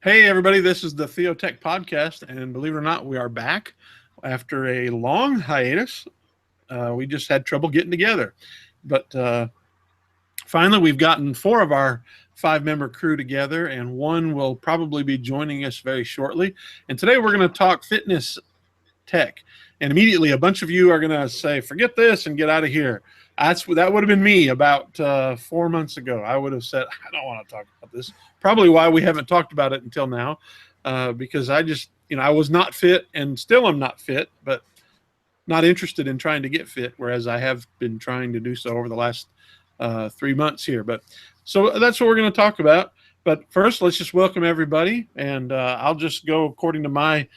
Hey, everybody, this is the Theotek podcast, and believe it or not, we are back after a long hiatus. We just had trouble getting together, but finally, we've gotten four of our five-member crew together, and one will probably be joining us very shortly. And today, we're going to talk fitness tech, and immediately, a bunch of you are going to say, "Forget this and get out of here." That would have been me about 4 months ago. I would have said, "I don't want to talk about this." Probably why we haven't talked about it until now, because I just, I was not fit, and still I'm not fit, but not interested in trying to get fit, whereas I have been trying to do so over the last 3 months here. But so that's what we're going to talk about. But first, let's just welcome everybody, and I'll just go according to my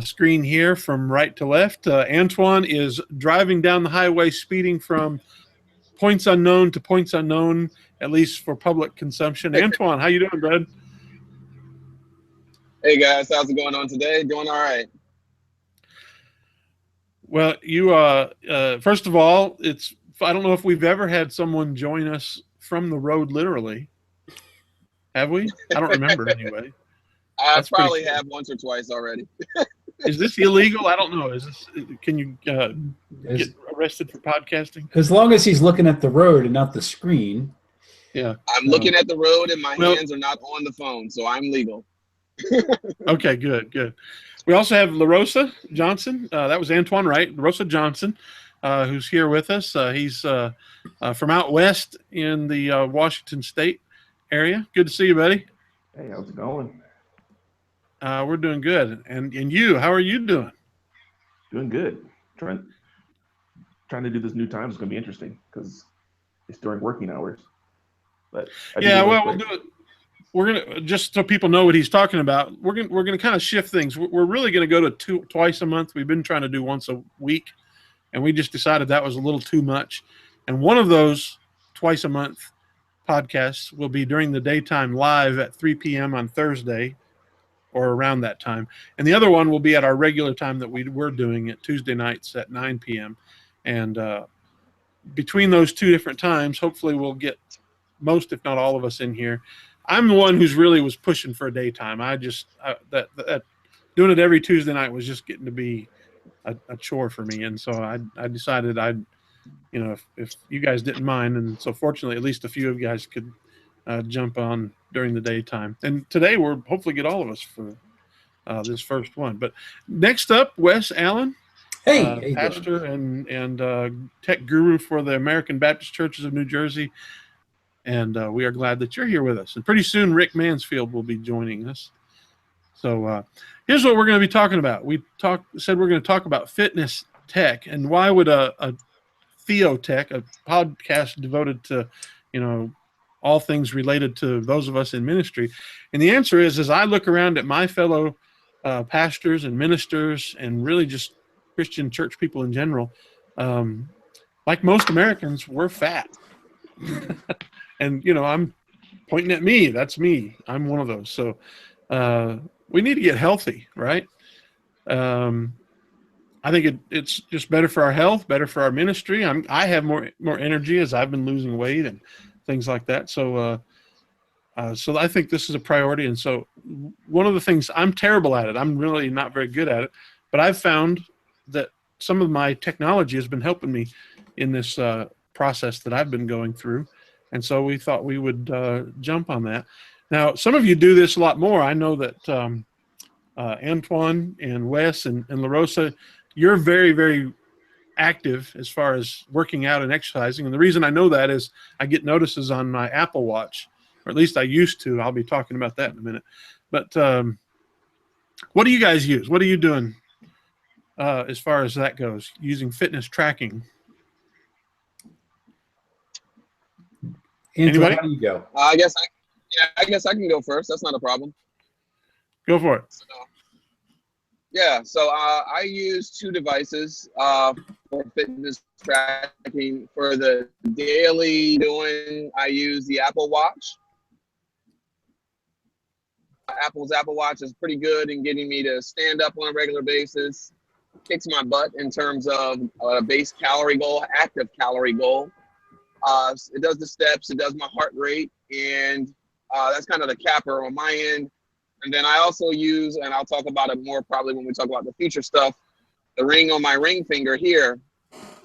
screen here from right to left. Antoine is driving down the highway, speeding from points unknown to points unknown, at least for public consumption. Antoine, how you doing, bud? Hey guys, how's it going on today? Doing all right. Well, you first of all, I don't know if we've ever had someone join us from the road literally. Have we? I don't remember anyway. I That's pretty probably cool. have once or twice already. Is this illegal? I don't know. Can you get As, arrested for podcasting? as long as he's looking at the road and not the screen. Yeah. I'm looking at the road and my Well- hands are not on the phone, so I'm legal. Okay, good. We also have LaRosa Johnson. That was Antoine, right? LaRosa Johnson, who's here with us. He's from out west in the Washington State area. Good to see you, buddy. Hey, how's it going? We're doing good. And you, how are you doing? Doing good. Trying to do this new time is going to be interesting because it's during working hours. But Yeah, well, we'll do it. We're gonna, just so people know what he's talking about. We're gonna kind of shift things. We're really gonna go to twice a month. We've been trying to do once a week, and we just decided that was a little too much. And one of those twice a month podcasts will be during the daytime live at 3 p.m. on Thursday or around that time. And the other one will be at our regular time that we're doing it Tuesday nights at 9 p.m. And between those two different times, hopefully we'll get most, if not all of us in here. I'm the one who's really was pushing for a daytime. That doing it every Tuesday night was just getting to be a chore for me. And so I decided if you guys didn't mind. And so fortunately, at least a few of you guys could jump on during the daytime. And today we'll hopefully get all of us for this first one. But next up, Wes Allen, Hey, pastor and tech guru for the American Baptist Churches of New Jersey. And we are glad that you're here with us. And pretty soon, Rick Mansfield will be joining us. So here's what we're going to be talking about. Said we're going to talk about fitness tech, and why would a Theotek, a podcast devoted to, all things related to those of us in ministry. And the answer is, as I look around at my fellow pastors and ministers, and really just Christian church people in general, like most Americans, we're fat. And, I'm pointing at me. That's me. I'm one of those. So we need to get healthy, right? I think it's just better for our health, better for our ministry. I have more energy as I've been losing weight and things like that. So so I think this is a priority. And so one of the things, I'm terrible at it. I'm really not very good at it. But I've found that some of my technology has been helping me in this process that I've been going through. And so we thought we would jump on that. Now, some of you do this a lot more. I know that Antoine and Wes and LaRosa, you're very, very active as far as working out and exercising. And the reason I know that is I get notices on my Apple Watch, or at least I used to. I'll be talking about that in a minute. But what do you guys use? What are you doing as far as that goes, using fitness tracking? Antoine, how do you go? I guess I can go first. That's not a problem. Go for it. So I use two devices for fitness tracking. For the daily doing, I use the Apple Watch. Apple's Apple Watch is pretty good in getting me to stand up on a regular basis. Kicks my butt in terms of base calorie goal, active calorie goal. It does the steps, it does my heart rate, and that's kind of the capper on my end. And then I also use, and I'll talk about it more probably when we talk about the future stuff, the ring on my ring finger here,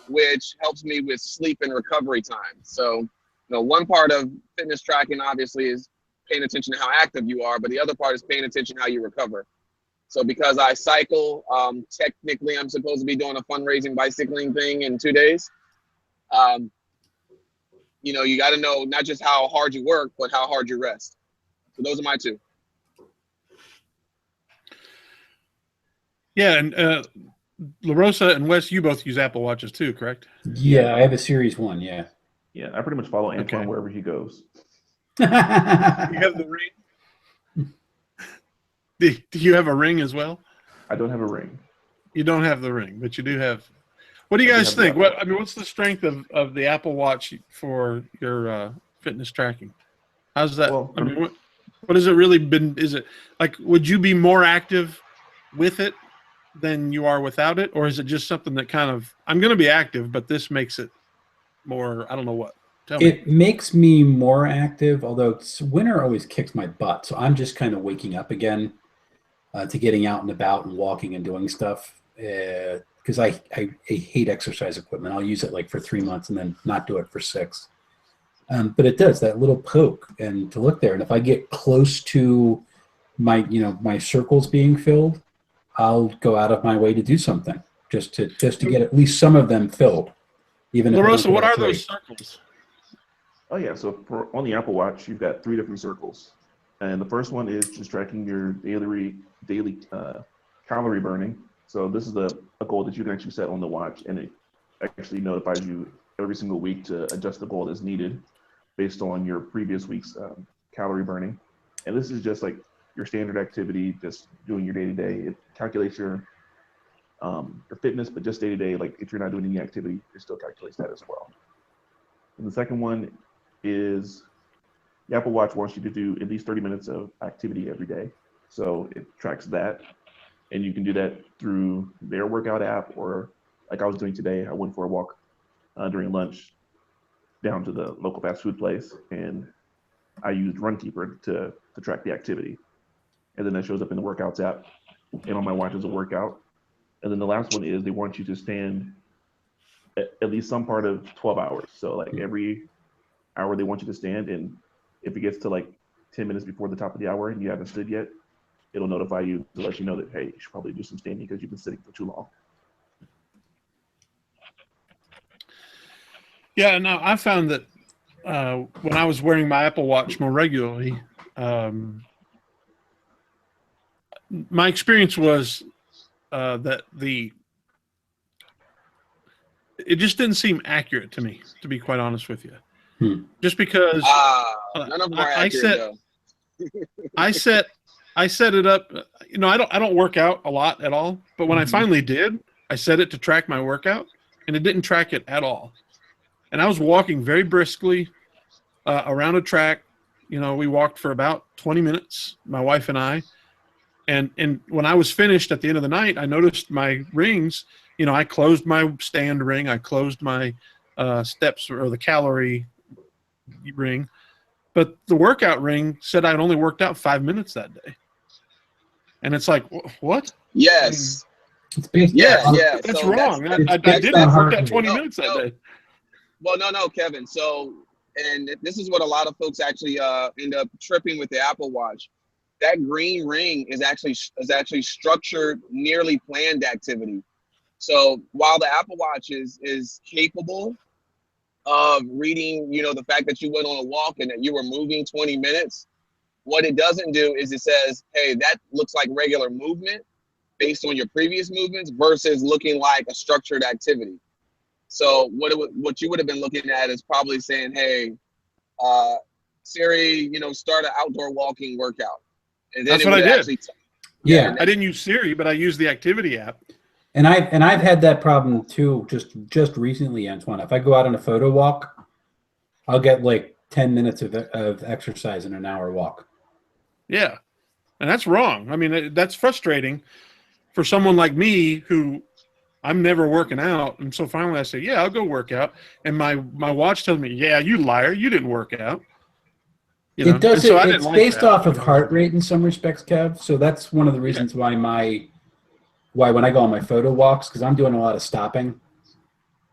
which helps me with sleep and recovery time. So, one part of fitness tracking obviously is paying attention to how active you are, but the other part is paying attention to how you recover. So because I cycle, technically I'm supposed to be doing a fundraising bicycling thing in 2 days. You got to know not just how hard you work, but how hard you rest. So those are my two. Yeah, and LaRosa and Wes, you both use Apple Watches too, correct? Yeah, I have a Series 1, yeah. Yeah, I pretty much follow Antoine Okay. wherever he goes. You have the ring? Do you have a ring as well? I don't have a ring. You don't have the ring, but you do have. What do you guys think? What's the strength of the Apple Watch for your fitness tracking? How's that? Well, what has it really been? Is it like, would you be more active with it than you are without it? Or is it just something that kind of, I'm going to be active, but this makes it more, I don't know what. Tell me. It makes me more active, although winter always kicks my butt. So I'm just kind of waking up again to getting out and about and walking and doing stuff. Because I hate exercise equipment. I'll use it like for 3 months and then not do it for 6. But it does that little poke and to look there. And if I get close to my circles being filled, I'll go out of my way to do something just to get at least some of them filled. Even if LaRosa, what are those circles? Oh yeah, so on the Apple Watch, you've got 3 different circles, and the first one is just tracking your daily calorie burning. So this is a goal that you can actually set on the watch, and it actually notifies you every single week to adjust the goal as needed based on your previous week's calorie burning. And this is just like your standard activity, just doing your day-to-day. It calculates your fitness, but just day-to-day, like if you're not doing any activity, it still calculates that as well. And the second one is the Apple Watch wants you to do at least 30 minutes of activity every day. So it tracks that. And you can do that through their workout app, or like I was doing today, I went for a walk during lunch down to the local fast food place, and I used Runkeeper to track the activity. And then that shows up in the workouts app and on my watch as a workout. And then the last one is they want you to stand at least some part of 12 hours. So like every hour they want you to stand, and if it gets to like 10 minutes before the top of the hour and you haven't stood yet, it'll notify you to let you know that, hey, you should probably do some standing because you've been sitting for too long. Yeah, no, I found that when I was wearing my Apple Watch more regularly, my experience was that it just didn't seem accurate to me, to be quite honest with you. Just because none of them are accurate, I set it up. I don't work out a lot at all, but when I finally did, I set it to track my workout, and it didn't track it at all. And I was walking very briskly around a track. We walked for about 20 minutes, my wife and I. And when I was finished at the end of the night, I noticed my rings. I closed my stand ring. I closed my steps or the calorie ring. But the workout ring said I'd only worked out 5 minutes that day. And it's like, what? Yes. Yeah. That's so wrong. I didn't work out 20 minutes that day. Well, no, Kevin. So, and this is what a lot of folks actually end up tripping with the Apple Watch. That green ring is actually structured, nearly planned activity. So while the Apple Watch is capable of reading, the fact that you went on a walk and that you were moving 20 minutes, what it doesn't do is it says, hey, that looks like regular movement based on your previous movements versus looking like a structured activity. So what you would have been looking at is probably saying, hey, Siri, start an outdoor walking workout. And then that's what I did. I didn't use Siri, but I used the activity app. And I've had that problem too, just recently, Antoine. If I go out on a photo walk, I'll get like 10 minutes of exercise in an hour walk. Yeah, and that's wrong. I mean, that's frustrating for someone like me who I'm never working out. And so finally I say, yeah, I'll go work out. And my watch tells me, yeah, you liar, you didn't work out. You know? It does And so it. I didn't It's like based that. off of heart rate in some respects, Kev. So that's one of the reasons why when I go on my photo walks, because I'm doing a lot of stopping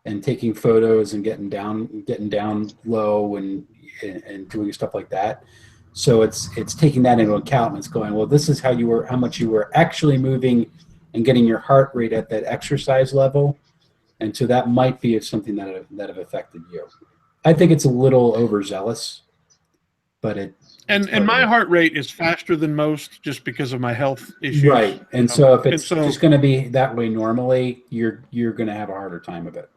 and taking photos and getting down low and doing stuff like that. So it's taking that into account and it's going, well, this is how much you were actually moving and getting your heart rate at that exercise level. And so that might be something that have affected you. I think it's a little overzealous, but and my heart rate is faster than most just because of my health issues. right. And so if it's And so, just going to be that way normally, you're going to have a harder time of it.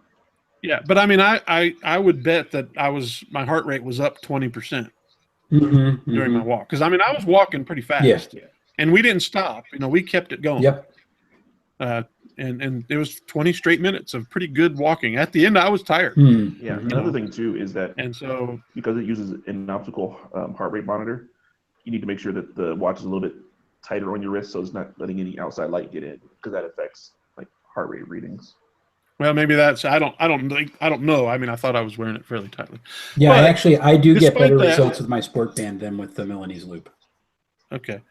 yeah, but I mean, I would bet that my heart rate was up 20% during my walk, because I mean I was walking pretty fast, and we didn't stop. You know, we kept it going. Yep. And it was 20 straight minutes of pretty good walking. At the end, I was tired. Yeah. Another thing too is that, and so because it uses an optical heart rate monitor, you need to make sure that the watch is a little bit tighter on your wrist, so it's not letting any outside light get in, because that affects like heart rate readings. Well, maybe that's I don't know. I mean, I thought I was wearing it fairly tightly. Yeah, but I do get better results with my sport band than with the Milanese loop. Okay.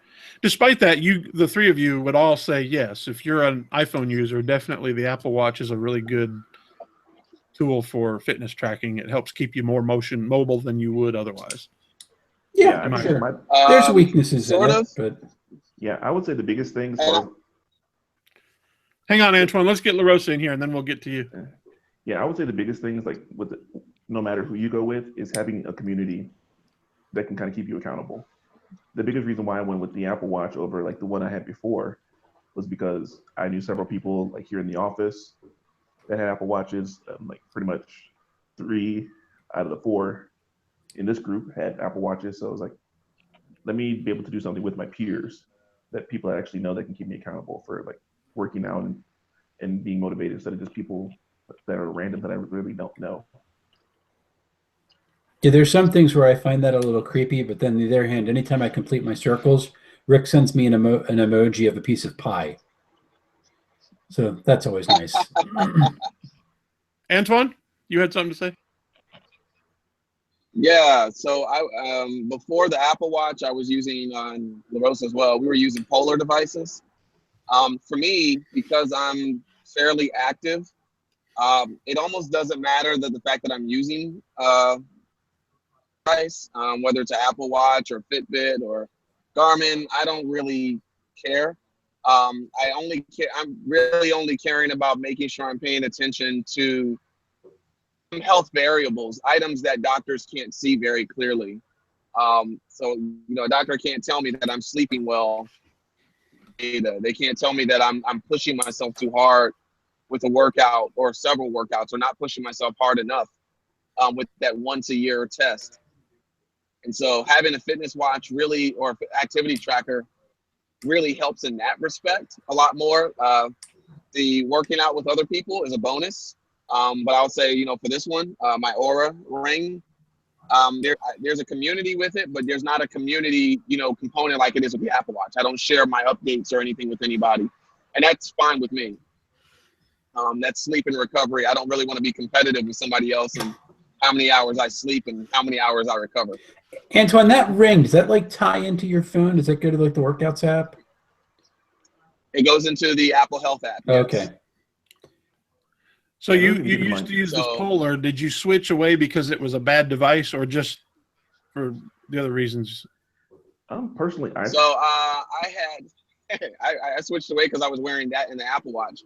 Despite that, the three of you would all say yes. If you're an iPhone user, definitely the Apple Watch is a really good tool for fitness tracking. It helps keep you more mobile than you would otherwise. Yeah, sure. There's weaknesses in it, but yeah, I would say the biggest thing. Hang on, Antoine. Let's get LaRosa in here, and then we'll get to you. Yeah, I would say the biggest thing is, like, no matter who you go with, is having a community that can kind of keep you accountable. The biggest reason why I went with the Apple Watch over like the one I had before was because I knew several people like here in the office that had Apple Watches. Like pretty much 3 out of the 4 in this group had Apple Watches. So I was like, let me be able to do something with my peers that people actually know that can keep me accountable for like working out and being motivated, instead of just people that are random that I really don't know. Yeah, there's some things where I find that a little creepy, but then on the other hand, anytime I complete my circles, Rick sends me an emoji of a piece of pie. So that's always nice. Antoine, you had something to say? Yeah, so I before the Apple Watch, I was using on LaRosa as well. We were using Polar devices. For me, because I'm fairly active, it almost doesn't matter that the fact that I'm using device, whether it's an Apple Watch or Fitbit or Garmin. I don't really care. I'm really only caring about making sure I'm paying attention to health variables, items that doctors can't see very clearly. So, a doctor can't tell me that I'm sleeping well. They can't tell me that I'm pushing myself too hard with a workout or several workouts, or not pushing myself hard enough with that once a year test. And so having a fitness watch really, or activity tracker, really helps in that respect a lot more. The working out with other people is a bonus. But I'll say, for this one, my Aura ring, there's a community with it, but there's not a community, component like it is with the Apple Watch. I don't share my updates or anything with anybody, and that's fine with me. That's sleep and recovery. I don't really want to be competitive with somebody else and how many hours I sleep and how many hours I recover. Antoine, that ring, does that like tie into your phone? Does that go to like the workouts app? It goes into the Apple Health app. Yes. Okay. So you used to use this Polar. Did you switch away because it was a bad device, or just for the other reasons? Personally, I switched away because I was wearing that in the Apple Watch.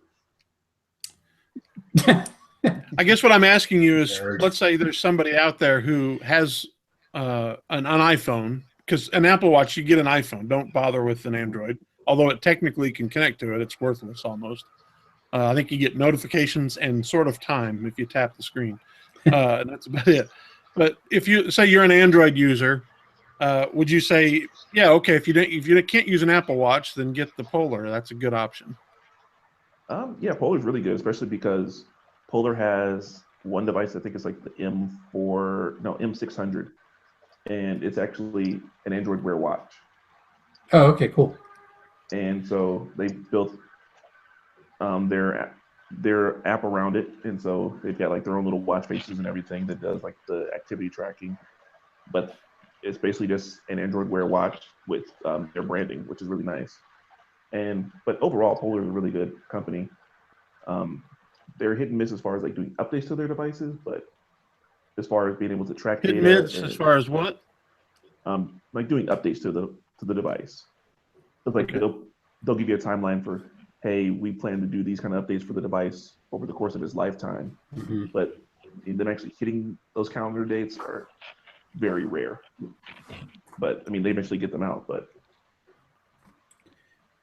I guess what I'm asking you is, let's say there's somebody out there who has an iPhone, because an Apple Watch, you get an iPhone. Don't bother with an Android. Although it technically can connect to it, it's worthless almost. I think you get notifications and sort of time if you tap the screen. And that's about it. But if you say you're an Android user, would you say, yeah, okay, if you can't use an Apple Watch, then get the Polar. That's a good option. Yeah, Polar is really good, especially because Polar has one device. I think it's like the M600, and it's actually an Android Wear watch. Oh, okay, cool. And so they built their app around it, and so they've got like their own little watch faces and everything that does like the activity tracking. But it's basically just an Android Wear watch with their branding, which is really nice. But overall, Polar is a really good company. They're hit and miss as far as like doing updates to their devices, but as far as being able to track Hit and data, miss as far as what? like doing updates to the device. So like they'll give you a timeline for, hey, we plan to do these kind of updates for the device over the course of its lifetime, but then actually hitting those calendar dates are very rare. But I mean, they eventually get them out. But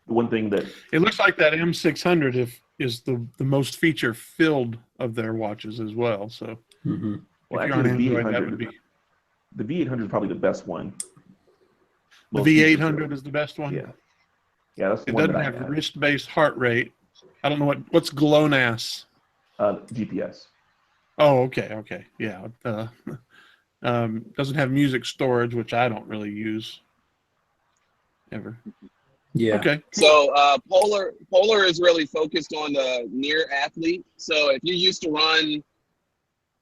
the one thing that it looks like that M600 is the most feature filled of their watches as well. So, well, if you're on actually, Android, that would be the V800 is probably the best one. the Most feature filled. V800 is the best one. Yeah, that's the It one doesn't that I have have. wrist-based heart rate. I don't know what's GLONASS. GPS. Oh, okay, yeah. Doesn't have music storage, which I don't really use ever. Yeah. Okay. So Polar is really focused on the near athlete. So if you used to run,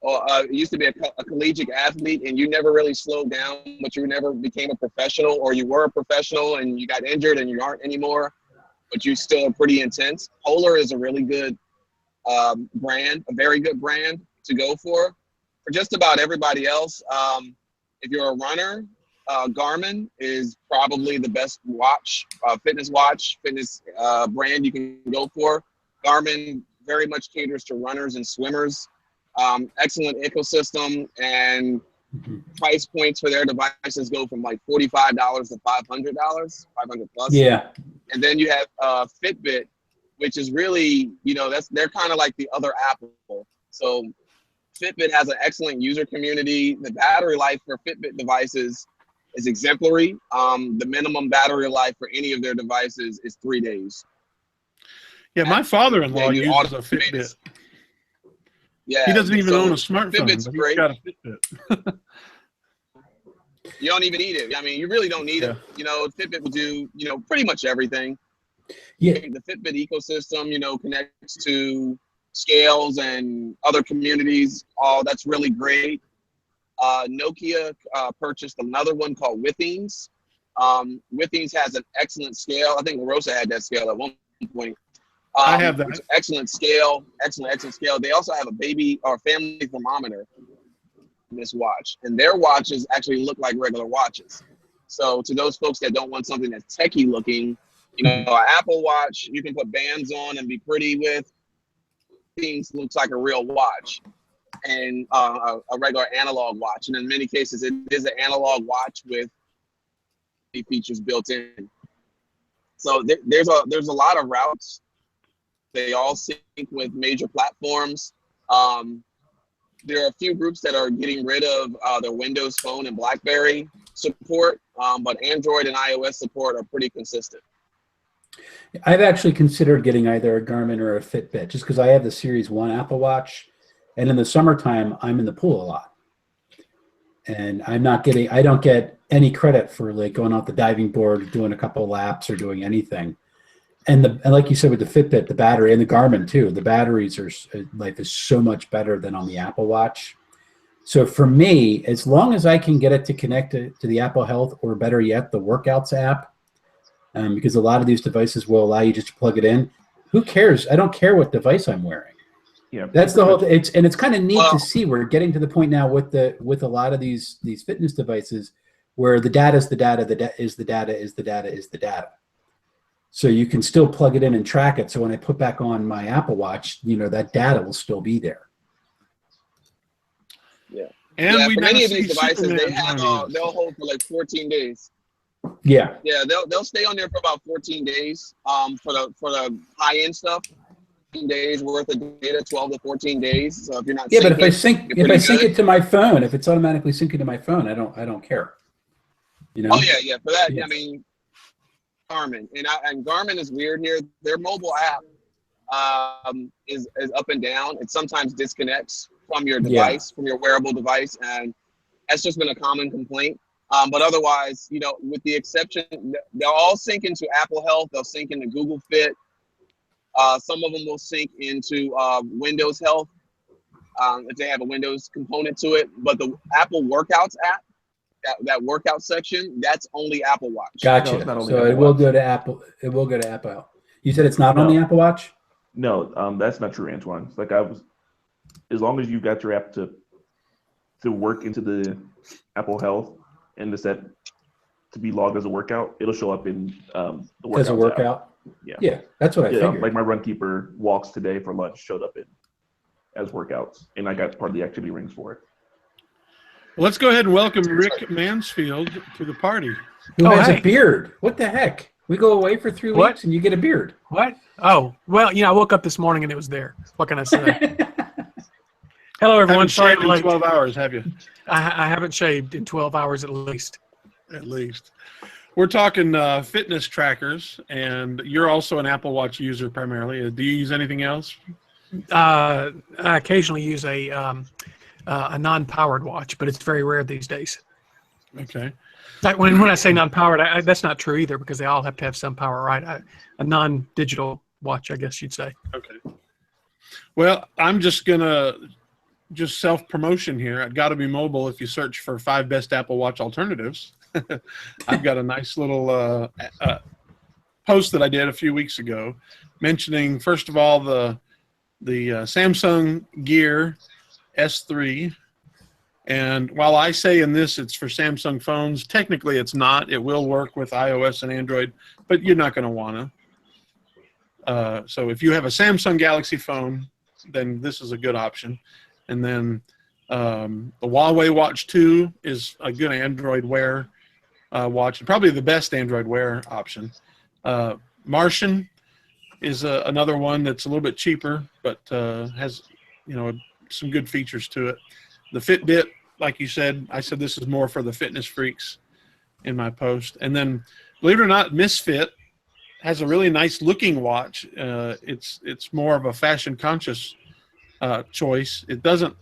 or used to be a collegiate athlete, and you never really slowed down, but you never became a professional, or you were a professional and you got injured and you aren't anymore, but you still are pretty intense, Polar is a really good brand, a very good brand to go for. For just about everybody else, if you're a runner, Garmin is probably the best fitness brand you can go for. Garmin very much caters to runners and swimmers. Excellent ecosystem, and price points for their devices go from like $45 to $500, 500 plus. Yeah. And then you have Fitbit, which is really, they're kind of like the other Apple. So Fitbit has an excellent user community. The battery life for Fitbit devices is exemplary. The minimum battery life for any of their devices is 3 days. Yeah, my father-in-law you uses a automate Fitbit. it. Yeah, He doesn't even so own a smartphone, Fitbit's but he's great. got a Fitbit. You don't even need it. I mean, you really don't need it. Fitbit will do, pretty much everything. Yeah. The Fitbit ecosystem, connects to scales and other communities. Oh, that's really great. Nokia purchased another one called Withings. Withings has an excellent scale. I think LaRosa had that scale at one point. I have that. It's excellent scale, excellent scale. They also have a baby or family thermometer in this watch, and their watches actually look like regular watches. So to those folks that don't want something that's techie looking, an Apple Watch you can put bands on and be pretty with. Things looks like a real watch, and a regular analog watch. And in many cases, it is an analog watch with features built in. So there's a lot of routes. They all sync with major platforms. There are a few groups that are getting rid of their Windows Phone and BlackBerry support, but Android and iOS support are pretty consistent. I've actually considered getting either a Garmin or a Fitbit just because I have the Series 1 Apple Watch, and in the summertime I'm in the pool a lot, and I don't get any credit for like going out the diving board, doing a couple of laps, or doing anything. And like you said with the Fitbit, the battery, and the Garmin too, the batteries life is so much better than on the Apple Watch. So for me, as long as I can get it to connect to the Apple Health, or better yet, the Workouts app, because a lot of these devices will allow you just to plug it in. Who cares? I don't care what device I'm wearing. Yeah, that's the whole. It's kind of neat to see. We're getting to the point now with a lot of these fitness devices where the data is the data. So you can still plug it in and track it. So when I put back on my Apple Watch, that data will still be there. Yeah. And we for never many of see these devices, Superman they'll hold for like 14 days. Yeah. Yeah, they'll stay on there for about 14 days. For the high end stuff, 14 days worth of data, 12 to 14 days. So if you're not but if I sync it to my phone, if it's automatically syncing to my phone, I don't care. Oh yeah. For that, Yeah. I mean, Garmin and Garmin is weird here. Their mobile app is up and down. It sometimes disconnects from your device, from your wearable device, and that's just been a common complaint. But otherwise, with the exception, they'll all sync into Apple Health. They'll sync into Google Fit. Some of them will sync into Windows Health if they have a Windows component to it. But the Apple Workouts app that workout section, that's only Apple Watch. Gotcha. No, it's not only So Apple it will Watch. go to Apple. It will go to Apple. You said it's not on the No. Apple Watch? No, that's not true, Antoine. It's like as long as you got your app to work into the Apple Health and the set to be logged as a workout, it'll show up in the workout. As a workout? Yeah. Yeah, that's what I figured. Like my Runkeeper walks today for lunch showed up as workouts, and I got part of the activity rings for it. Let's go ahead and welcome Rick Mansfield to the party. Who has hey. a beard? What the heck? We go away for 3 What? weeks and you get a beard. What? Oh, well, I woke up this morning and it was there. What can I say? Hello, everyone. Haven't Sorry shaved I'm in late. 12 hours, have you? I haven't shaved in 12 hours at least. At least. We're talking fitness trackers, and you're also an Apple Watch user primarily. Do you use anything else? I occasionally use a non-powered watch, but it's very rare these days. Okay. Like when I say non-powered, that's not true either because they all have to have some power, right? A non-digital watch, I guess you'd say. Okay. Well, I'm just going to self-promotion here. I've got to be mobile if you search for 5 best Apple Watch alternatives. I've got a nice little post that I did a few weeks ago mentioning, first of all, the Samsung Gear S3. And while I say in this it's for Samsung phones, technically it's not. It will work with iOS and Android, but you're not going to want to. So if you have a Samsung Galaxy phone, then this is a good option. And then the Huawei Watch 2 is a good Android Wear watch, and probably the best Android Wear option. Martian is another one that's a little bit cheaper, but has some good features to it. The Fitbit, like you said, I said this is more for the fitness freaks in my post. And then, believe it or not, Misfit has a really nice looking watch. It's more of a fashion conscious choice. It doesn't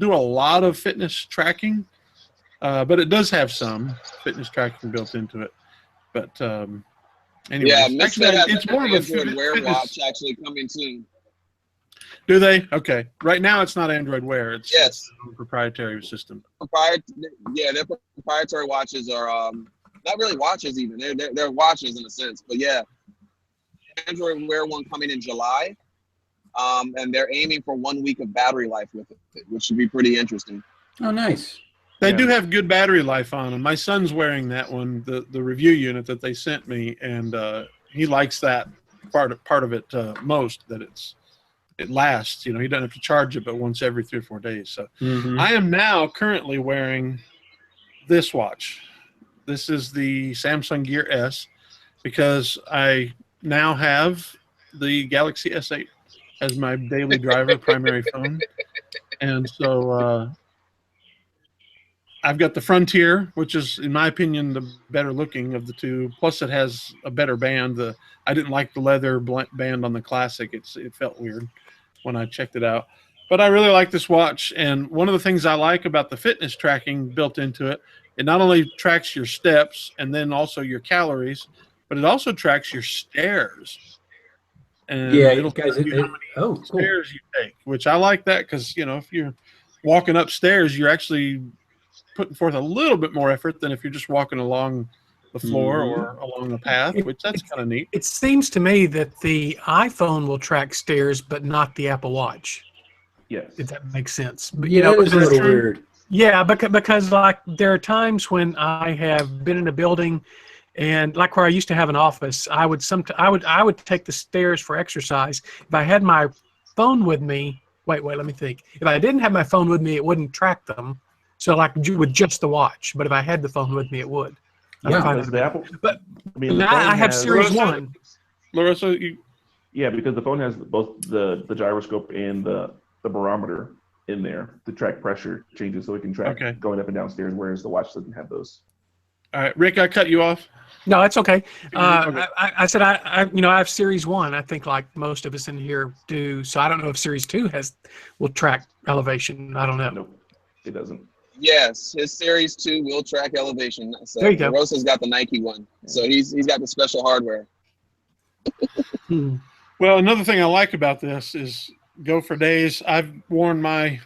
do a lot of fitness tracking, but it does have some fitness tracking built into it. But anyway, Yeah, Misfit has it's an more of a Android Wear fitness. watch actually coming soon. Do they? Okay. Right now, it's not Android Wear. It's Yes. a proprietary system. Their proprietary watches are not really watches even. They're watches in a sense, but yeah, Android Wear one coming in July, and they're aiming for 1 week of battery life with it, which should be pretty interesting. Oh, nice. They Yeah. do have good battery life on them. My son's wearing that one, the review unit that they sent me, and he likes that part of it most. That it lasts. He doesn't have to charge it, but once every 3 or 4 days. So I am now currently wearing this watch. This is the Samsung Gear S because I now have the Galaxy S8 as my daily driver primary phone, and so I've got the Frontier, which is, in my opinion, the better looking of the two. Plus, it has a better band. I didn't like the leather band on the Classic. It felt weird when I checked it out. But I really like this watch. And one of the things I like about the fitness tracking built into it, it not only tracks your steps and then also your calories, but it also tracks your stairs. And Yeah, it'll guys. tell you how many Cool. stairs you take, which I like that because, if you're walking upstairs, you're actually putting forth a little bit more effort than if you're just walking along the floor or along the path, which that's kind of neat. It seems to me that the iPhone will track stairs, but not the Apple Watch. Yes. If that makes sense. But Yeah, that is a because- little weird. Yeah, because like there are times when I have been in a building, and like where I used to have an office, I would take the stairs for exercise. If I had my phone with me, wait, let me think. If I didn't have my phone with me, it wouldn't track them. So like with just the watch, but if I had the phone with me, it would. I Yeah, find Because the Apple. But I mean, the now phone I have has- Series Larissa? 1. Larissa, Yeah, because the phone has both the gyroscope and the barometer in there to track pressure changes, so it can track Okay. going up and down stairs, whereas the watch doesn't have those. all right, Rick, I cut you off. No, it's okay. Okay. I said I have Series 1. I think like most of us in here do. So I don't know if Series 2 will track elevation. I don't know. Nope, it doesn't. Yes, his Series 2 will track elevation. So There you go. Rosa's got the Nike one, so he's got the special hardware. Hmm. Well, another thing I like about this is go for days. I've worn my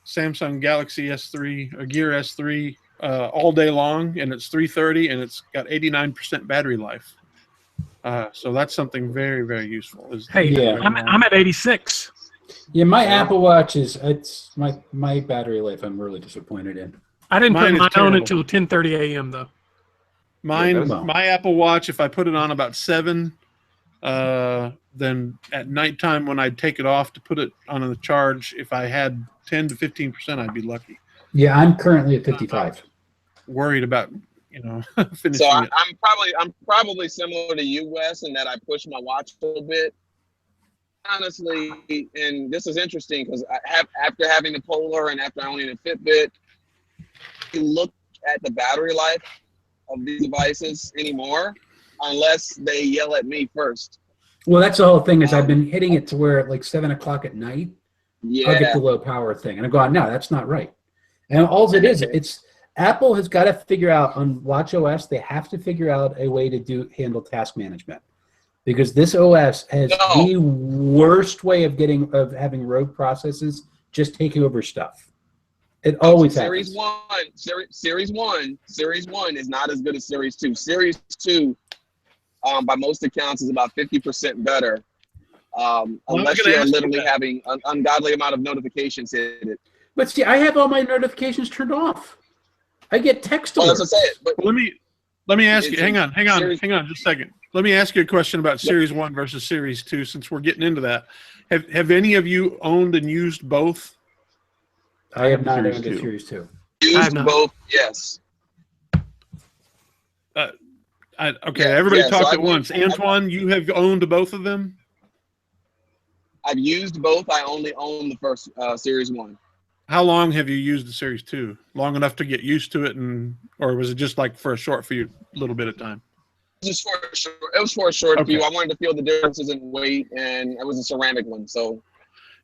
Samsung Galaxy S3 or Gear S3 all day long, and it's 330, and it's got 89% battery life. So that's something very, very useful. Hey, Yeah. I'm at 86. Yeah, my Apple Watch it's my battery life. I'm really disappointed in. I didn't Mine put is mine on terrible. until 10:30 a.m. though. Mine, that's- my Apple Watch, if I put it on about 7, then at nighttime when I'd take it off to put it on the charge, if I had 10 to 15%, I'd be lucky. Yeah, I'm currently at 55. Worried about, finishing So it. I'm probably similar to you, Wes, in that I push my watch a little bit. Honestly, and this is interesting because after having the Polar and after owning a Fitbit, you look at the battery life of these devices anymore unless they yell at me first. Well, that's the whole thing is I've been hitting it to where at like 7 o'clock at night, I'll get the low power thing. And I'm going, no, that's not right. And all it is, it's Apple has got to figure out on WatchOS, they have to figure out a way to handle task management. Because this OS has the worst way of having rogue processes just taking over stuff. It always happens. Series one is not as good as Series 2. Series 2, by most accounts, is about 50% better. Unless you're literally having an ungodly amount of notifications hit it. But see, I have all my notifications turned off. I get text alerts. Well, that's what I said. But let me ask you. Hang on, just a second. Let me ask you a question about Series 1 versus Series 2, since we're getting into that. Have any of you owned and used both? I have not Series owned a 2. Series 2. Used both, yes. Okay, everybody so talk I've at once. Antoine, you have owned both of them? I've used both. I only own the first Series 1. How long have you used the Series 2? Long enough to get used to it, or was it just like for a short few little bit of time? It was for a short Okay. few. I wanted to feel the differences in weight, and it was a ceramic one. So,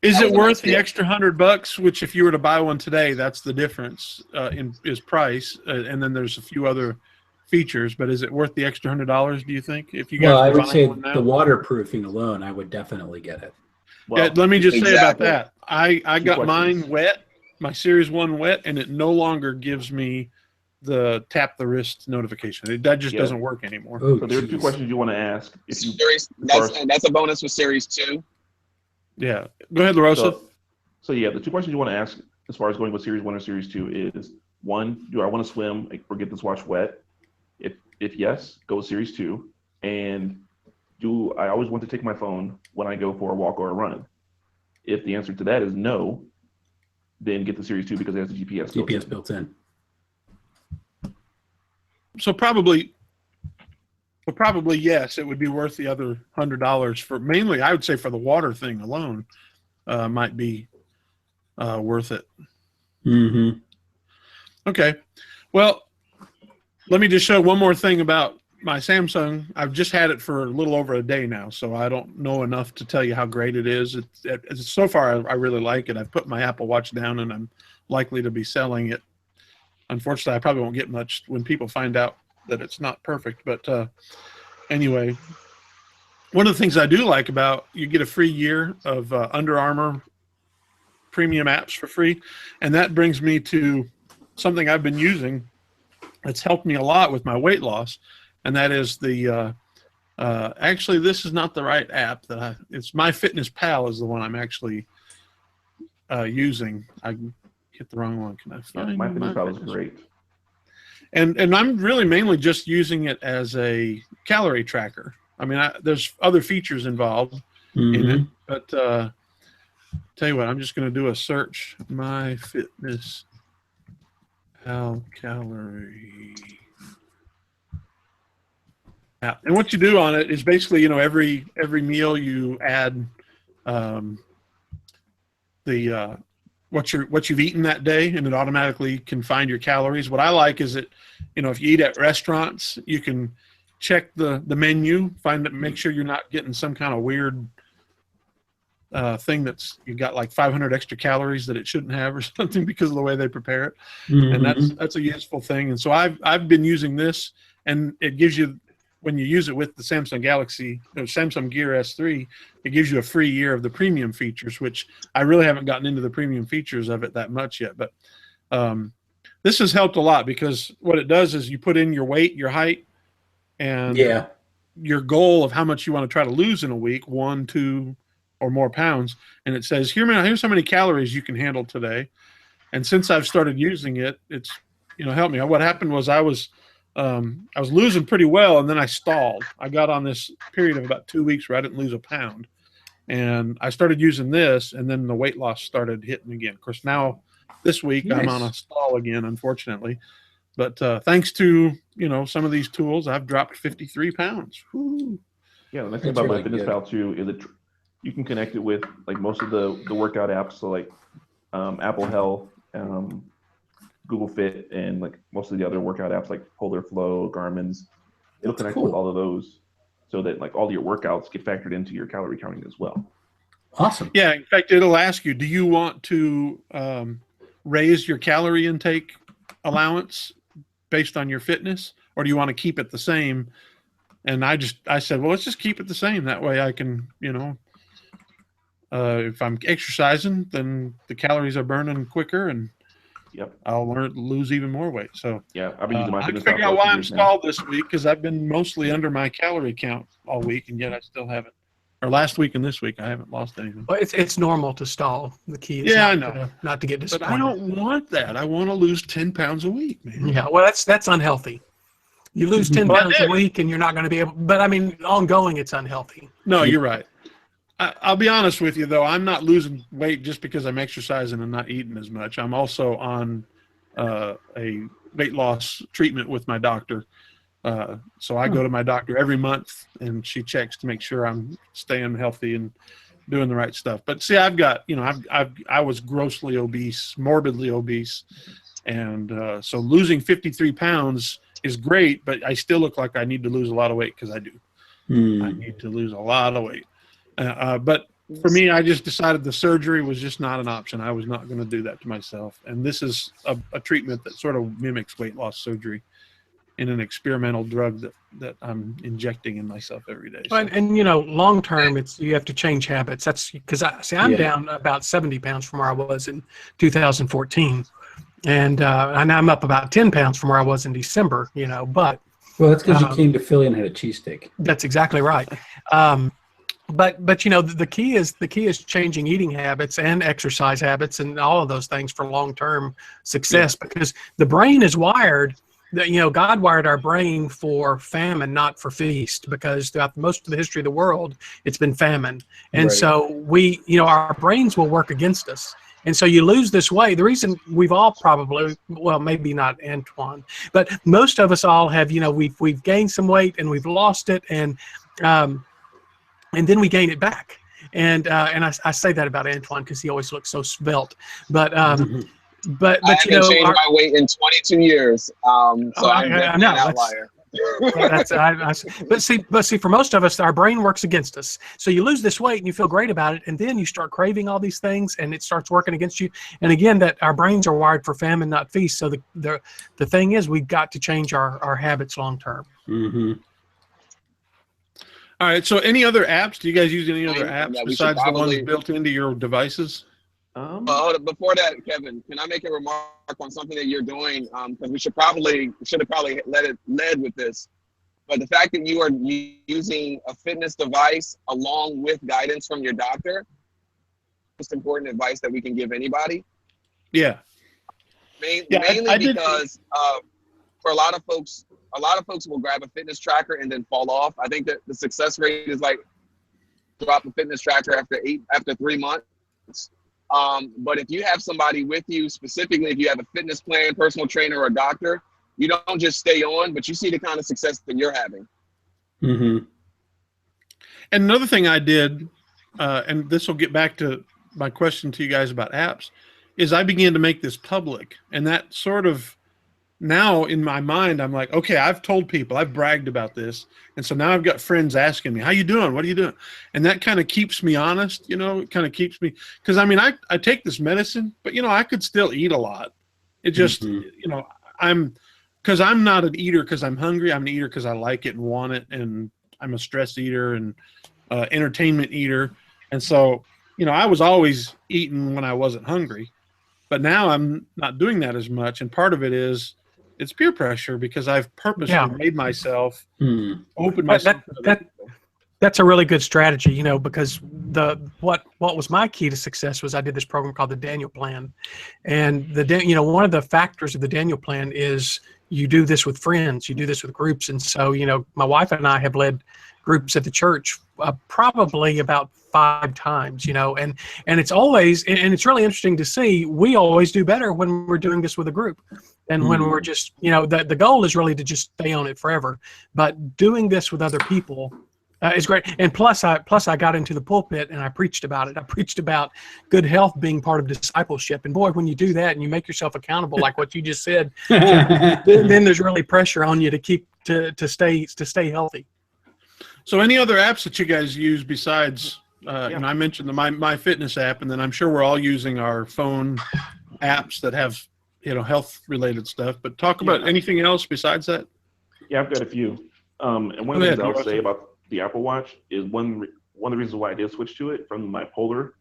is it was a worth nice the deal. extra $100? Which, if you were to buy one today, that's the difference in price, and then there's a few other features. But is it worth the extra $100? Do you think? If you guys Well, I were would buying say one now? the waterproofing alone, I would definitely get it. Well, Yeah, let me just say about Exactly. that. I Two got questions. mine wet, my Series 1 wet, and it no longer gives me the tap the wrist notification. That just Yeah. doesn't work anymore. Oh, so there are 2 geez. questions you want to ask. If you that's a bonus for Series 2. Yeah. Go ahead, LaRosa. So yeah, the 2 questions you want to ask as far as going with Series 1 or Series 2 is, 1, do I want to swim or get this watch wet? If yes, go with Series 2. And do I always want to take my phone when I go for a walk or a run? If the answer to that is no, then get the Series 2 because it has the GPS built in. built in. So probably yes, it would be worth the other $100 for mainly. I would say for the water thing alone, might be worth it. Mm-hmm. Okay, well, let me just show one more thing about my Samsung. I've just had it for a little over a day now, so I don't know enough to tell you how great it is. So far, I really like it. I've put my Apple Watch down, and I'm likely to be selling it. Unfortunately, I probably won't get much when people find out that it's not perfect. But anyway, one of the things I do like about you get a free year of Under Armour premium apps for free, and that brings me to something I've been using that's helped me a lot with my weight loss, and that is the actually this is not the right app it's MyFitnessPal is the one I'm actually using. I hit the wrong one. Can I find MyFitnessPal is great. And I'm really mainly just using it as a calorie tracker. I mean, there's other features involved in it, but tell you what, I'm just going to do a search. MyFitnessPal calorie. Yeah, and what you do on it is basically, every meal you add what you've eaten that day, and it automatically can find your calories. What I like is that, if you eat at restaurants, you can check the menu, make sure you're not getting some kind of weird thing that's you got like 500 extra calories that it shouldn't have or something because of the way they prepare it. Mm-hmm. And that's a useful thing. And so I've been using this, and it gives you, when you use it with the Samsung Galaxy or Samsung Gear S3, it gives you a free year of the premium features, which I really haven't gotten into the premium features of it that much yet. But this has helped a lot because what it does is you put in your weight, your height, and Yeah. your goal of how much you want to try to lose in a week, 1, 2, or more pounds, and it says here's how many calories you can handle today. And since I've started using it, it's helped me. What happened was I was losing pretty well, and then I stalled. I got on this period of about 2 weeks where I didn't lose a pound, and I started using this, and then the weight loss started hitting again. Of course, now this week I'm on a stall again, unfortunately. But thanks to some of these tools, I've dropped 53 pounds. Woo. Yeah, the nice thing about MyFitnessPal too is you can connect it with like most of the workout apps, so like Apple Health, Google Fit, and like most of the other workout apps like Polar Flow, Garmin's. It'll connect with all of those, so that like all your workouts get factored into your calorie counting as well. Awesome. Yeah, in fact, it'll ask you, do you want to raise your calorie intake allowance based on your fitness, or do you want to keep it the same? And I said, well, let's just keep it the same. That way I can, if I'm exercising, then the calories are burning quicker, and I'll lose even more weight. So yeah, I've been using I can figure out why I'm stalled this week, because I've been mostly under my calorie count all week, and yet I still haven't. Or last week and this week, I haven't lost anything. Well, it's normal to stall. The key is not to get disappointed. But I don't want that. I want to lose 10 pounds a week, man. Yeah, well, that's unhealthy. You lose 10 pounds a week, and you're not going to be able. But I mean, ongoing, it's unhealthy. No, you're right. I'll be honest with you, though. I'm not losing weight just because I'm exercising and not eating as much. I'm also on a weight loss treatment with my doctor. So I go to my doctor every month, and she checks to make sure I'm staying healthy and doing the right stuff. But see, I've got, I was grossly obese, morbidly obese. And so losing 53 pounds is great, but I still look like I need to lose a lot of weight, because I do. I need to lose a lot of weight. But for me, I just decided the surgery was just not an option. I was not going to do that to myself. And this is a treatment that sort of mimics weight loss surgery in an experimental drug that I'm injecting in myself every day. So. And long term, you have to change habits. That's because I'm down about 70 pounds from where I was in 2014. And I'm up about 10 pounds from where I was in December, but. Well, that's because you came to Philly and had a cheesesteak. That's exactly right. But the key is changing eating habits and exercise habits and all of those things for long-term success, because the brain is wired that, God wired our brain for famine, not for feast, because throughout most of the history of the world, it's been famine. And so our brains will work against us. And so you lose this weight. The reason we've all probably, well, maybe not Antoine, but most of us all have, we've gained some weight and we've lost it, and then we gain it back. And I say that about Antoine because he always looks so svelte. But I haven't changed my weight in 22 years. So I'm an outlier. But see, for most of us, our brain works against us. So you lose this weight and you feel great about it, and then you start craving all these things, and it starts working against you. And again, that our brains are wired for famine, not feast. So the thing is, we've got to change our habits long term. Mm-hmm. All right. So any other apps? Do you guys use any other apps besides the ones built into your devices? Before that, Kevin, can I make a remark on something that you're doing? Because we should have probably led with this. But the fact that you are using a fitness device along with guidance from your doctor, most important advice that we can give anybody. Yeah. Mainly because for a lot of folks will grab a fitness tracker and then fall off. I think that the success rate is like drop a fitness tracker after 3 months. But if you have somebody with you, specifically if you have a fitness plan, personal trainer, or a doctor, you don't just stay on, but you see the kind of success that you're having. Mm-hmm. And another thing I did, and this will get back to my question to you guys about apps, is I began to make this public. And that sort of, now in my mind, I'm like, okay, I've told people, I've bragged about this. And so now I've got friends asking me, how you doing? What are you doing? And that kind of keeps me honest, it kind of keeps me, because I mean, I take this medicine, but I could still eat a lot. It just, because I'm not an eater because I'm hungry. I'm an eater because I like it and want it. And I'm a stress eater and entertainment eater. And so, I was always eating when I wasn't hungry. But now I'm not doing that as much, and part of it is it's peer pressure because I've purposely made myself open myself to other people. That's a really good strategy, you know, because what was my key to success was I did this program called the Daniel Plan, and one of the factors of the Daniel Plan is you do this with friends, you do this with groups, and so my wife and I have led groups at the church probably about 5 times, and it's always and it's really interesting to see we always do better when we're doing this with a group. And when we're just, the goal is really to just stay on it forever, but doing this with other people is great. And plus I got into the pulpit and I preached about it. I preached about good health being part of discipleship. And boy, when you do that and you make yourself accountable, like what you just said, then there's really pressure on you to keep to stay healthy. So any other apps that you guys use besides, I mentioned the My Fitness app, and then I'm sure we're all using our phone apps that have, health related stuff, but talk about anything else besides that. Yeah, I've got a few. And one of the things I would say about the Apple Watch is one of the reasons why I did switch to it from my Polar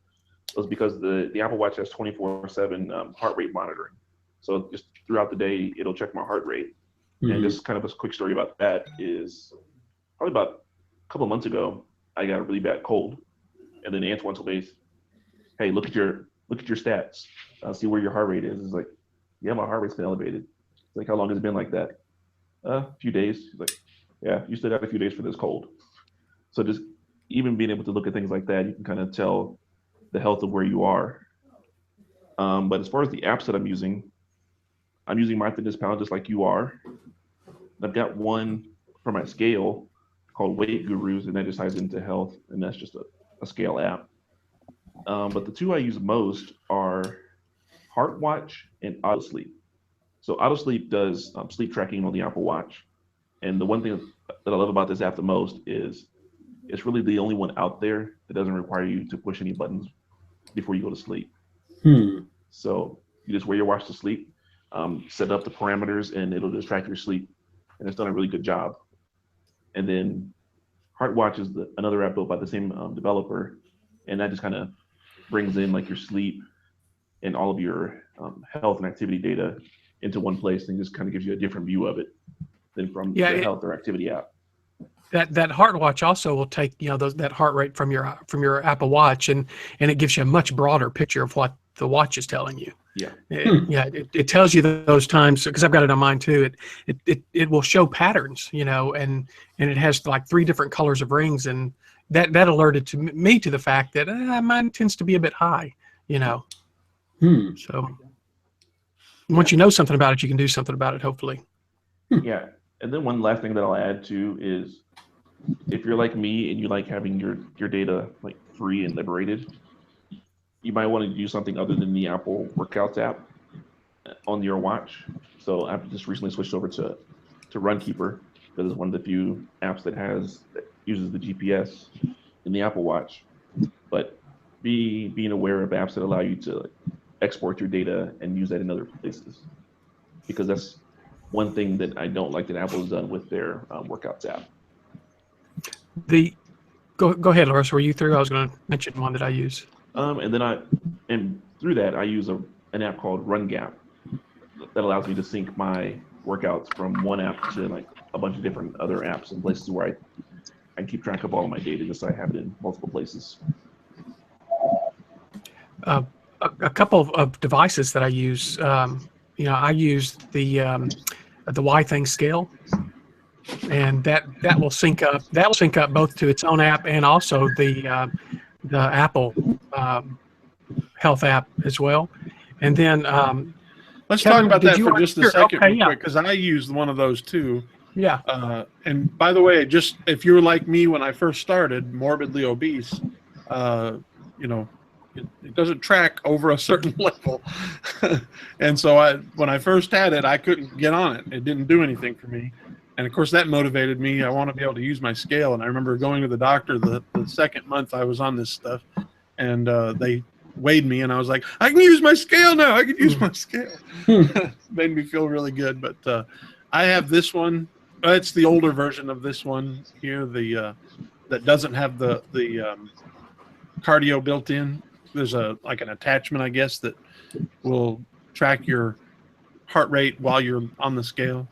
was because the Apple Watch has 24/7 heart rate monitoring. So just throughout the day, it'll check my heart rate. And just kind of a quick story about that is probably about a couple of months ago, I got a really bad cold. And then Antoine told me, hey, look at your stats. See where your heart rate is. It's like, yeah, my heart rate's been elevated. It's like, how long has it been like that? A few days. He's like, yeah, you still got a few days for this cold. So just even being able to look at things like that, you can kind of tell the health of where you are. But as far as the apps that I'm using MyFitnessPal just like you are. I've got one for my scale called Weight Gurus, and that just ties into health, and that's just a scale app. But the two I use most are HeartWatch and AutoSleep. So AutoSleep does sleep tracking on the Apple Watch. And the one thing that I love about this app the most is it's really the only one out there that doesn't require you to push any buttons before you go to sleep. So you just wear your watch to sleep, set up the parameters, and it'll just track your sleep. And it's done a really good job. And then HeartWatch is another app built by the same developer. And that just kind of brings in like your sleep and all of your health and activity data into one place, and just kind of gives you a different view of it than from the health or activity app. That HeartWatch also will take that heart rate from your Apple Watch, and it gives you a much broader picture of what the watch is telling you. Yeah. It tells you those times, because I've got it on mine too. It will show patterns, and it has like 3 different colors of rings, and that alerted me to the fact that mine tends to be a bit high, So once you know something about it, you can do something about it, hopefully. Yeah. And then one last thing that I'll add too is if you're like me and you like having your data like free and liberated, you might want to do something other than the Apple Workouts app on your watch. So I've just recently switched over to Runkeeper, because it's one of the few apps that uses the GPS in the Apple Watch. But being aware of apps that allow you to export your data and use that in other places, because that's one thing that I don't like that Apple has done with their Workouts app. Go ahead, Loris. Were you through? I was going to mention one that I use. And through that, I use an app called RunGap that allows me to sync my workouts from one app to like a bunch of different other apps and places where I keep track of all of my data, just so I have it in multiple places. A couple of devices that I use. I use the YThing scale, and that will sync up. That will sync up both to its own app and also the Apple health app as well. And then let's Kevin, talk about that for just a second, okay, real quick, because I used one of those too. Yeah. And by the way, just if you're like me when I first started, morbidly obese, it doesn't track over a certain level. And so when I first had it, I couldn't get on it. It didn't do anything for me. And of course that motivated me. I want to be able to use my scale. And I remember going to the doctor the second month I was on this stuff, and they weighed me, and I was like, I can use my scale now. I can use my scale. Made me feel really good. But I have this one. It's the older version of this one here, that doesn't have the cardio built in. There's an attachment, I guess, that will track your heart rate while you're on the scale.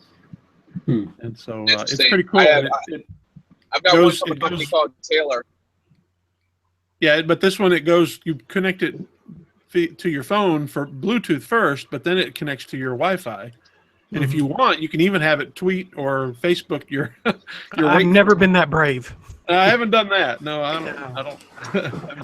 And so it's pretty cool. I've got one from a company called Taylor. Yeah, but this one, you connect it to your phone for Bluetooth first, but then it connects to your Wi-Fi. And if you want, you can even have it tweet or Facebook your I've never been that brave. I haven't done that. No, I don't.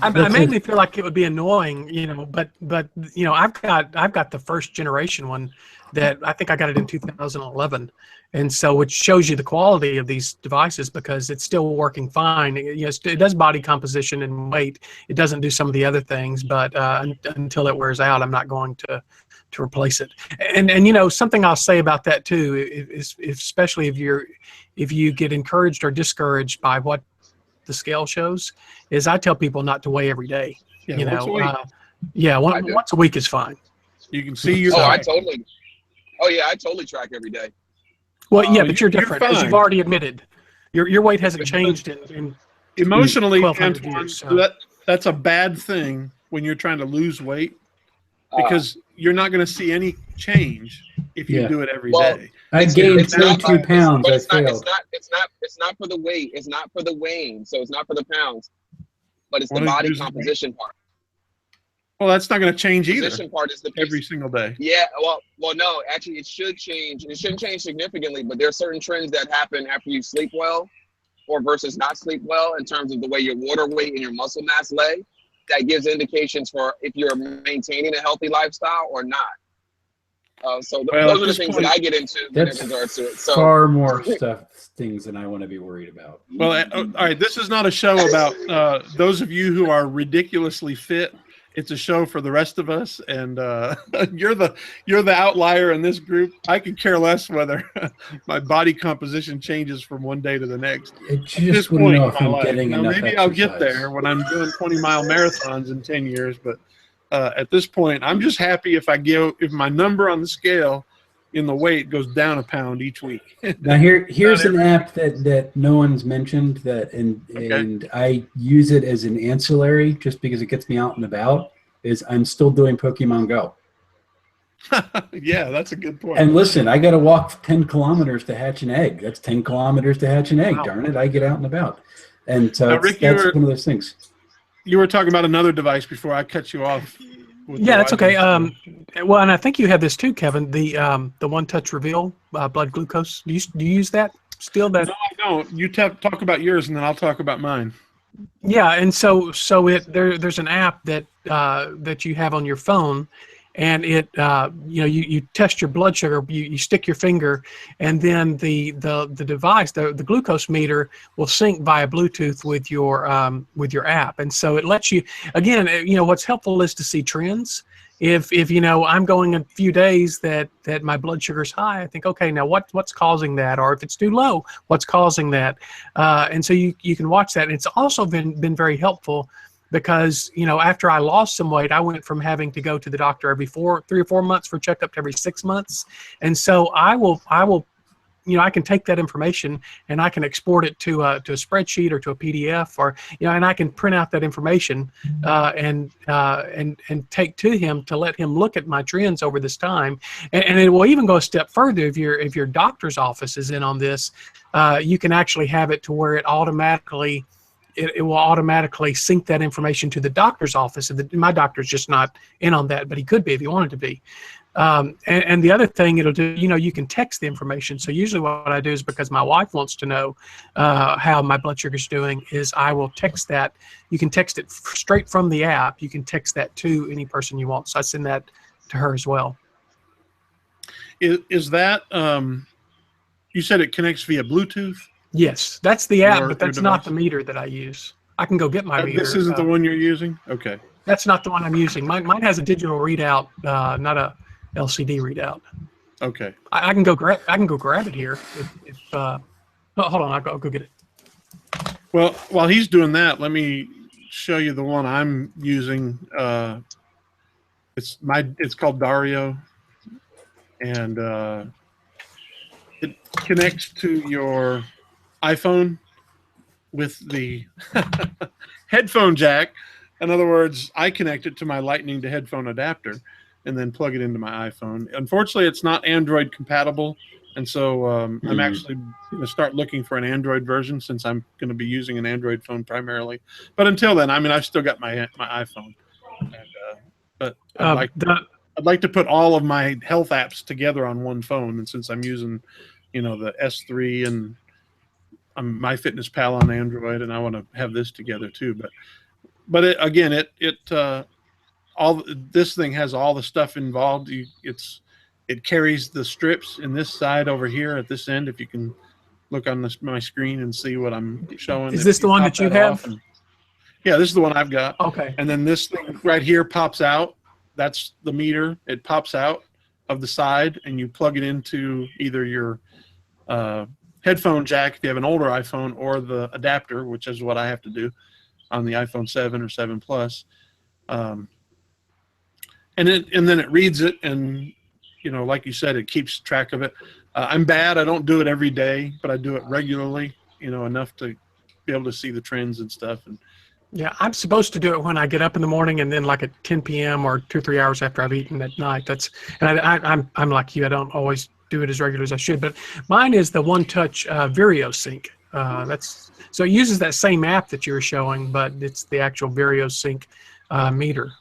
I mainly feel like it would be annoying, but I've got the first generation one that I think I got it in 2011. And so it shows you the quality of these devices because it's still working fine. It does body composition and weight. It doesn't do some of the other things, but until it wears out, I'm not going to replace it. And something I'll say about that too is especially if you get encouraged or discouraged by what the scale shows, is I tell people not to weigh every day. Once a week. Once a week is fine. You can see your. I totally track every day. Well, yeah, but you're different, as you've already admitted. Your weight hasn't changed in emotionally, 1,200 Antoine, years, so. That's a bad thing when you're trying to lose weight because you're not going to see any change if you do it every day. I gained 22 pounds. But it's not for the weight. It's not for the weighing. So it's not for the pounds, but it's the body composition part. Well, that's not going to change either. Position part is the every single day. Yeah. Well, no. Actually, it should change. It shouldn't change significantly, but there are certain trends that happen after you sleep well, or versus not sleep well, in terms of the way your water weight and your muscle mass lay. That gives indications for if you're maintaining a healthy lifestyle or not. Those are the things that I get into in regards to it. So far more things than I want to be worried about. Well, all right. This is not a show about those of you who are ridiculously fit. It's a show for the rest of us, and you're the outlier in this group. I could care less whether my body composition changes from one day to the next. At this point in my life, maybe I'll get there when I'm doing 20-mile marathons in 10 years. But at this point, I'm just happy if my number on the scale in the weight goes down a pound each week. Now here's an app that no one's mentioned and I use it as an ancillary just because it gets me out and about. Is I'm still doing Pokemon Go. Yeah, that's a good point. And listen, I got to walk 10 kilometers to hatch an egg. That's 10 kilometers to hatch an egg. Wow. Darn it, I get out and about. And so Rick, that's one of those things. You were talking about another device before I cut you off. Yeah, that's okay. Well, and I think you have this too, Kevin. The One Touch Reveal blood glucose. Do you use that still? That no, I don't. You talk about yours, and then I'll talk about mine. Yeah, and so there's an app that you have on your phone, and it you test your blood sugar. You stick your finger, and then the device, the glucose meter, will sync via Bluetooth with your app, and so it lets you. Again, what's helpful is to see trends. If I'm going a few days that my blood sugar's high, I think, okay, now what's causing that? Or if it's too low, what's causing that? And so you can watch that. And it's also been very helpful because, after I lost some weight, I went from having to go to the doctor every 3 or 4 months for checkup to every 6 months. And so I will I can take that information and I can export it to a spreadsheet or to a PDF, or and I can print out that information and take to him to let him look at my trends over this time. And it will even go a step further if your doctor's office is in on this. You can actually have it to where it automatically. It will automatically sync that information to the doctor's office. And my doctor's just not in on that, but he could be if he wanted to be. And the other thing it'll do, you can text the information. So usually what I do is, because my wife wants to know how my blood sugar's doing, is I will text that. You can text it straight from the app. You can text that to any person you want. So I send that to her as well. Is that, you said it connects via Bluetooth? Yes, that's the app, but that's not the meter that I use. I can go get my meter. This isn't the one you're using? Okay. That's not the one I'm using. Mine has a digital readout, not a LCD readout. Okay. I can go grab it here. Hold on, I'll go get it. Well, while he's doing that, let me show you the one I'm using. It's called Dario, and it connects to your iPhone with the headphone jack. In other words, I connect it to my lightning to headphone adapter, and then plug it into my iPhone. Unfortunately, it's not Android compatible, and so I'm actually going to start looking for an Android version since I'm going to be using an Android phone primarily. But until then, I mean, I've still got my iPhone. And, but I'd like to put all of my health apps together on one phone, and since I'm using, the S3 and MyFitnessPal on Android, and I want to have this together too. But this thing has all the stuff involved. It carries the strips in this side over here at this end. If you can look on my screen and see what I'm showing. Is this the one that you have? Yeah, this is the one I've got. Okay. And then this thing right here pops out. That's the meter. It pops out of the side, and you plug it into either your headphone jack if you have an older iPhone, or the adapter, which is what I have to do on the iPhone 7 or 7 Plus. And then it reads it, and like you said, it keeps track of it. I'm bad. I don't do it every day, but I do it regularly, enough to be able to see the trends and stuff. And yeah, I'm supposed to do it when I get up in the morning, and then like at 10 p.m. or 2 or 3 hours after I've eaten at night. I'm like you. I don't always do it as regular as I should, but mine is the One Touch VarioSync. So it uses that same app that you were showing, but it's the actual VarioSync meter.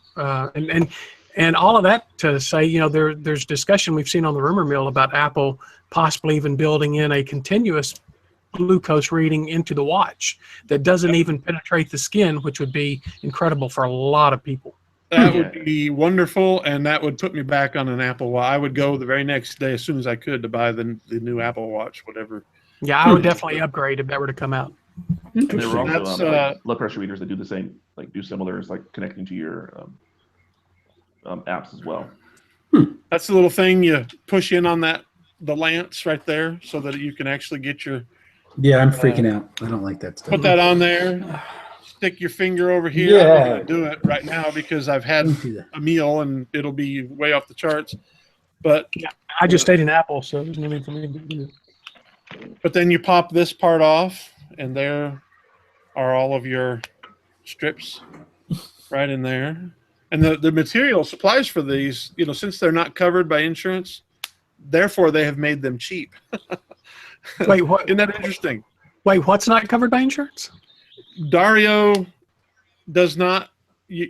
And all of that to say, there's discussion we've seen on the rumor mill about Apple possibly even building in a continuous glucose reading into the watch that doesn't even penetrate the skin, which would be incredible for a lot of people. That would be wonderful, and that would put me back on an Apple Watch. I would go the very next day as soon as I could to buy the new Apple Watch, whatever. Yeah, I would definitely upgrade if that were to come out. And there were also blood pressure readers that do the same, do similar as connecting to your apps as well. That's the little thing you push in on the lance right there, so that you can actually get your. Yeah, I'm freaking out. I don't like that stuff. Put that on there. Stick your finger over here. Yeah. I'm going to do it right now because I've had a meal and it'll be way off the charts. But yeah, I just ate an apple, so there's nothing for me to do. But then you pop this part off, and there are all of your strips right in there. And the material supplies for these, since they're not covered by insurance, therefore they have made them cheap. Wait, what? Isn't that interesting? Wait, what's not covered by insurance? Dario does not.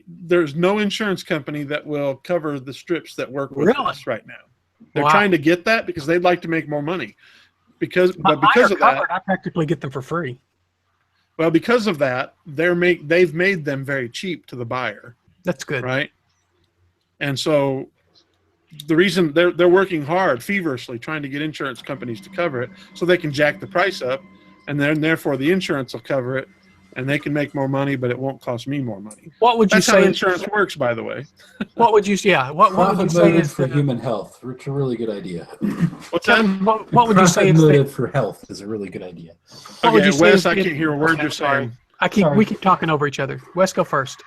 There's no insurance company that will cover the strips that work with us right now. They're trying to get that because they'd like to make more money. Because of that, I practically get them for free. Well, because of that, they've made them very cheap to the buyer. That's good, right? And so the reason they're working hard, feverishly, trying to get insurance companies to cover it, so they can jack the price up, and then therefore the insurance will cover it, and they can make more money, but it won't cost me more money. What would you That's say? how insurance works, by the way. What would you? Yeah. What would you say is for human health? It's a really good idea. What's that? What would you say is motive for health is a really good idea. Okay, Wes, I can't hear a word you're saying. We keep talking over each other. Wes, go first.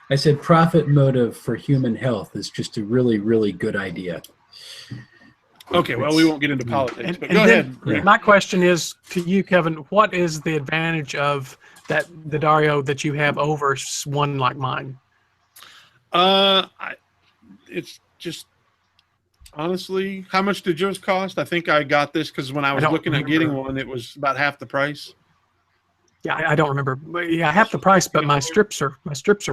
I said profit motive for human health is just a really, really good idea. Okay, well, we won't get into politics, but go ahead. My question is to you, Kevin, what is the advantage of the Dario that you have over one like mine? It's just, honestly, how much did yours cost? I think I got this because when I was looking at getting one, it was about half the price. Yeah, I don't remember. Yeah, half the price, but my strips are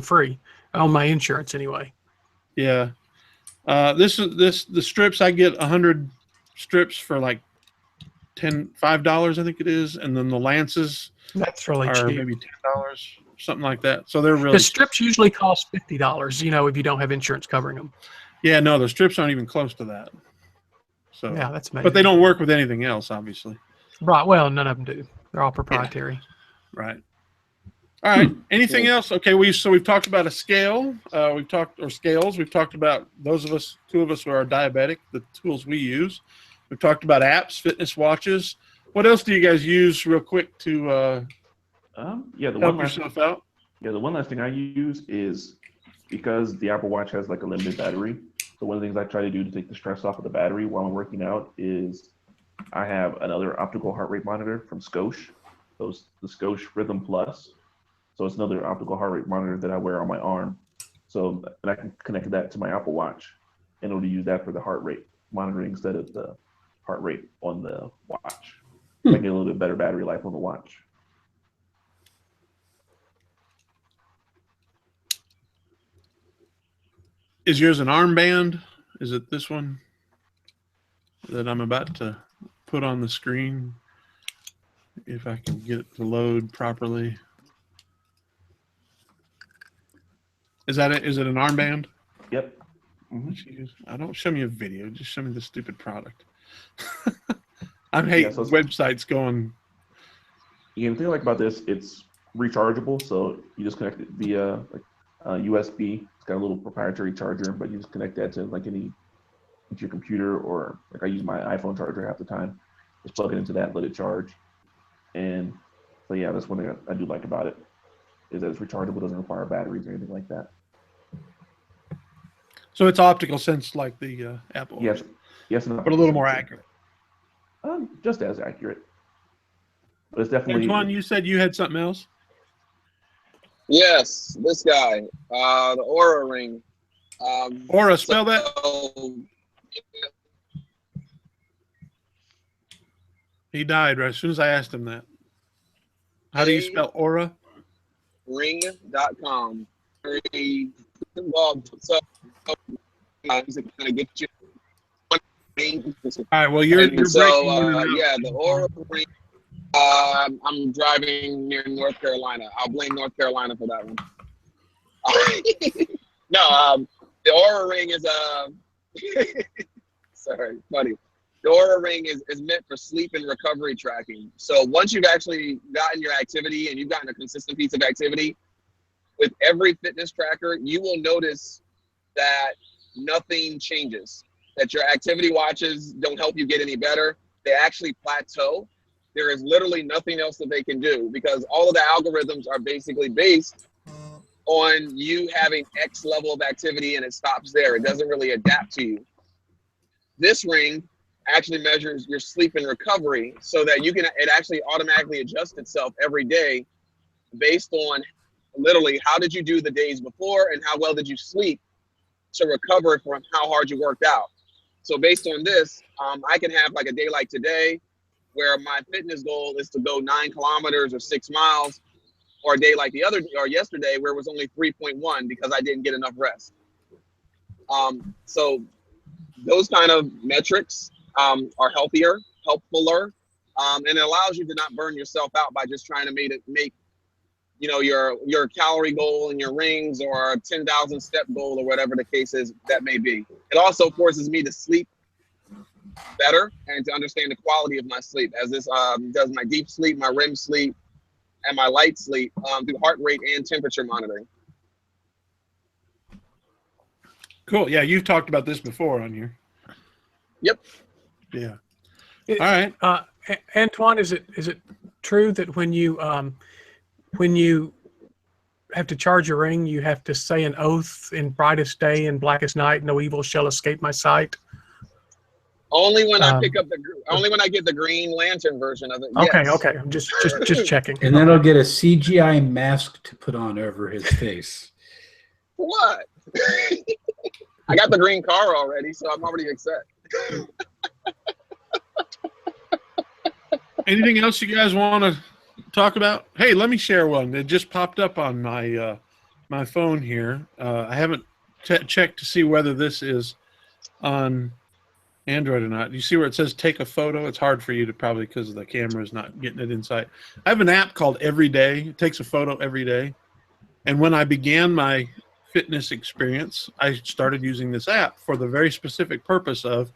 free on my insurance anyway. Yeah, the strips, I get 100 strips for like $5, I think it is, and then the lances that's really are cheap. maybe $10, something like that. So they're really. The strips usually cost $50. If you don't have insurance covering them. Yeah, no, the strips aren't even close to that. So yeah, that's amazing. But they don't work with anything else, obviously. Right. Well, none of them do. They're all proprietary. Yeah. Right. All right. Anything else? Okay. We've talked about a scale. We've talked about two of us who are diabetic, the tools we use. We've talked about apps, fitness watches. What else do you guys use real quick to help yourself out? Yeah, the one last thing I use is because the Apple Watch has like a limited battery. So one of the things I try to do to take the stress off of the battery while I'm working out is I have another optical heart rate monitor from Scoche. The Scoche Rhythm Plus. So it's another optical heart rate monitor that I wear on my arm. So and I can connect that to my Apple Watch. in order to use that for the heart rate monitoring instead of the heart rate on the watch. Making a little bit better battery life on the watch. Is yours an armband? Is it this one that I'm about to put on the screen? If I can get it to load properly. Is that it? Is it an armband? Yep. Mm-hmm. I don't show me a video. Just show me the stupid product. I hate so websites going. Yeah, the thing I like about this, it's rechargeable. So you just connect it via USB. It's got a little proprietary charger, but you just connect that to like into your computer, or like I use my iPhone charger half the time. Just plug it into that, let it charge. And so yeah, that's one thing I do like about it, is that it's rechargeable, doesn't require batteries or anything like that. So it's optical sense like the Apple. Yes, but a little more accurate. Just as accurate. But it's definitely. Antoine, you said you had something else? Yes, this guy, the Aura Ring. Aura, spell that. He died right as soon as I asked him that. How do you spell Aura? Ring.com. Well, so kind of get you. All right. Well, you're breaking yeah, the Aura Ring. I'm driving near North Carolina. I'll blame North Carolina for that one. No, the Aura Ring is sorry, funny. The Aura Ring is meant for sleep and recovery tracking. So once you've actually gotten your activity and you've gotten a consistent piece of activity, with every fitness tracker, you will notice that nothing changes, that your activity watches don't help you get any better. They actually plateau. There is literally nothing else that they can do, because all of the algorithms are basically based on you having X level of activity, and it stops there. It doesn't really adapt to you. This ring actually measures your sleep and recovery, so that it actually automatically adjusts itself every day based on literally how did you do the days before and how well did you sleep to recover from how hard you worked out. So based on this, I can have like a day like today where my fitness goal is to go 9 kilometers or 6 miles, or a day like yesterday where it was only 3.1 because I didn't get enough rest. So those kind of metrics are healthier, helpfuler, and it allows you to not burn yourself out by just trying to make your calorie goal and your rings, or a 10,000 step goal, or whatever the case is that may be. It also forces me to sleep better and to understand the quality of my sleep, as this does my deep sleep, my REM sleep, and my light sleep through heart rate and temperature monitoring. Cool. Yeah, you've talked about this before on here. Yep. Yeah. All right. Antoine, is it true that when you have to charge a ring, you have to say an oath in brightest day and blackest night, no evil shall escape my sight? Only when I only when I get the green lantern version of it. Yes. Okay. I'm just checking. And then he'll get a CGI mask to put on over his face. What? I got the green car already, so I'm already upset. Anything else you guys want to talk about? Hey, let me share one. It just popped up on my my phone here. I haven't checked to see whether this is on Android or not. You see where it says take a photo? It's hard for you to probably, because the camera is not getting it inside. I have an app called Every Day. It takes a photo every day. And when I began my fitness experience, I started using this app for the very specific purpose of,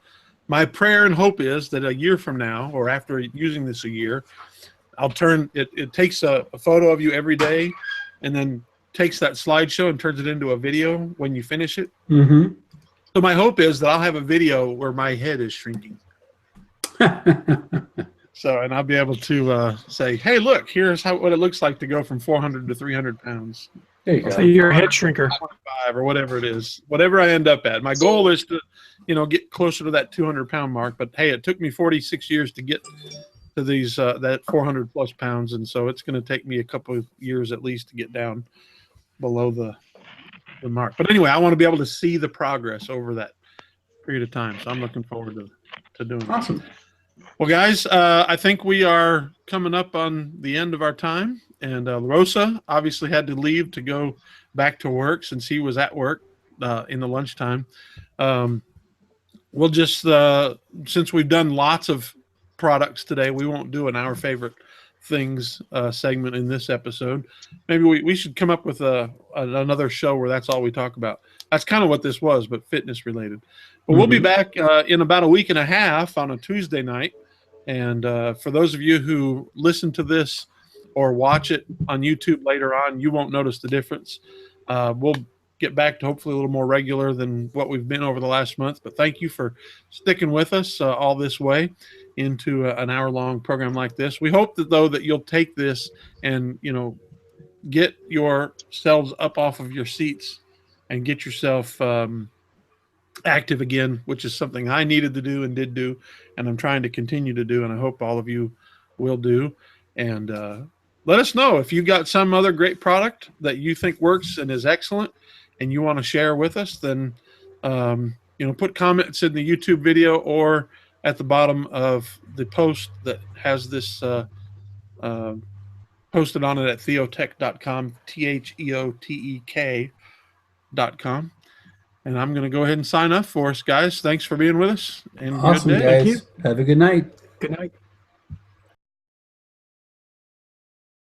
my prayer and hope is that a year from now, or after using this a year, I'll turn it. It takes a photo of you every day, and then takes that slideshow and turns it into a video when you finish it. Mm-hmm. So my hope is that I'll have a video where my head is shrinking. So, and I'll be able to say, hey, look, here's what it looks like to go from 400 to 300 pounds. There you go. So you're a head shrinker. 5 or whatever it is, whatever I end up at. My goal is to, get closer to that 200-pound mark. But hey, it took me 46 years to get to these that 400 plus pounds, and so it's going to take me a couple of years at least to get down below the mark. But anyway, I want to be able to see the progress over that period of time. So I'm looking forward to doing it. Awesome. Well, guys, I think we are coming up on the end of our time. And Rosa obviously had to leave to go back to work since he was at work in the lunchtime. We'll just, since we've done lots of products today, we won't do an Our Favorite Things segment in this episode. Maybe we should come up with another show where that's all we talk about. That's kind of what this was, but fitness related. But we'll be back in about a week and a half on a Tuesday night. And for those of you who listen to this or watch it on YouTube later on, you won't notice the difference. We'll get back to hopefully a little more regular than what we've been over the last month. But thank you for sticking with us all this way into an hour-long program like this. We hope that, though, that you'll take this and, get yourselves up off of your seats and get yourself active again, which is something I needed to do and did do, and I'm trying to continue to do, and I hope all of you will do. And let us know if you've got some other great product that you think works and is excellent and you want to share with us. Then put comments in the YouTube video or at the bottom of the post that has this posted on it at theotek.com, theotek.com. And I'm going to go ahead and sign up for us, guys. Thanks for being with us. And Awesome, good day. guys. Have a good night. Good night.